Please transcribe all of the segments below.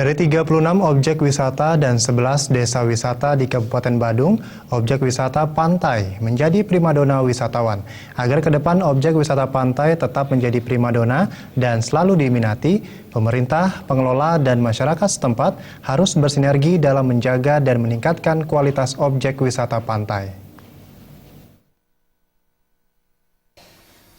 Dari 36 objek wisata dan 11 desa wisata di Kabupaten Badung, objek wisata pantai menjadi primadona wisatawan. Agar ke depan objek wisata pantai tetap menjadi primadona dan selalu diminati, pemerintah, pengelola, dan masyarakat setempat harus bersinergi dalam menjaga dan meningkatkan kualitas objek wisata pantai.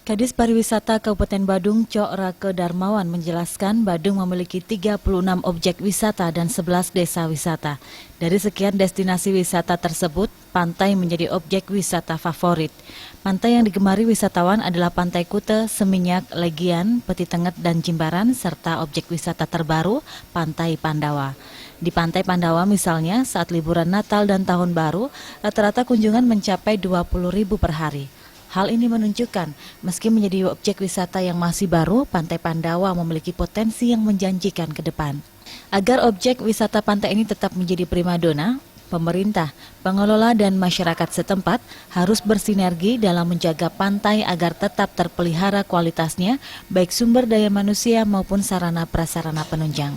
Kadis Pariwisata Kabupaten Badung, Cok Rake Darmawan menjelaskan Badung memiliki 36 objek wisata dan 11 desa wisata. Dari sekian destinasi wisata tersebut, pantai menjadi objek wisata favorit. Pantai yang digemari wisatawan adalah Pantai Kute, Seminyak, Legian, Peti Tenget, dan Jimbaran, serta objek wisata terbaru, Pantai Pandawa. Di Pantai Pandawa misalnya, saat liburan Natal dan Tahun Baru, rata-rata kunjungan mencapai 20.000 per hari. Hal ini menunjukkan, meski menjadi objek wisata yang masih baru, Pantai Pandawa memiliki potensi yang menjanjikan ke depan. Agar objek wisata pantai ini tetap menjadi primadona, pemerintah, pengelola, dan masyarakat setempat harus bersinergi dalam menjaga pantai agar tetap terpelihara kualitasnya, baik sumber daya manusia maupun sarana prasarana penunjang.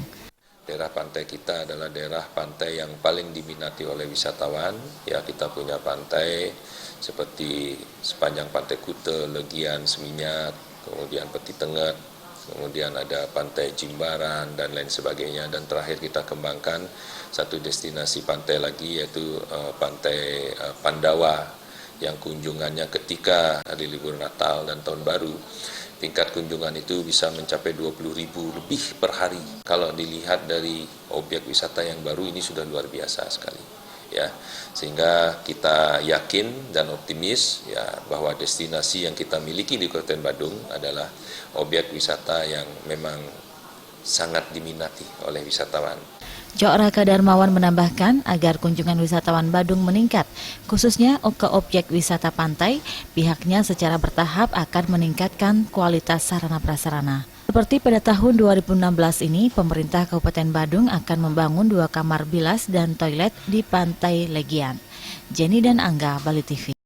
Daerah pantai kita adalah daerah pantai yang paling diminati oleh wisatawan. Ya, kita punya pantai seperti sepanjang Pantai Kute, Legian, Seminyak, kemudian Peti Tenget, kemudian ada Pantai Jimbaran dan lain sebagainya. Dan terakhir kita kembangkan satu destinasi pantai lagi, yaitu Pantai Pandawa, yang kunjungannya ketika hari libur Natal dan Tahun Baru, tingkat kunjungan itu bisa mencapai 20.000 lebih per hari. Kalau dilihat dari objek wisata yang baru ini sudah luar biasa sekali, ya. Sehingga kita yakin dan optimis ya bahwa destinasi yang kita miliki di Kabupaten Badung adalah objek wisata yang memang sangat diminati oleh wisatawan. Cok Rake Darmawan menambahkan agar kunjungan wisatawan Badung meningkat, khususnya ke objek wisata pantai, pihaknya secara bertahap akan meningkatkan kualitas sarana prasarana. Seperti pada tahun 2016 ini, pemerintah Kabupaten Badung akan membangun 2 kamar bilas dan toilet di Pantai Legian. Jenny dan Angga, Bali TV.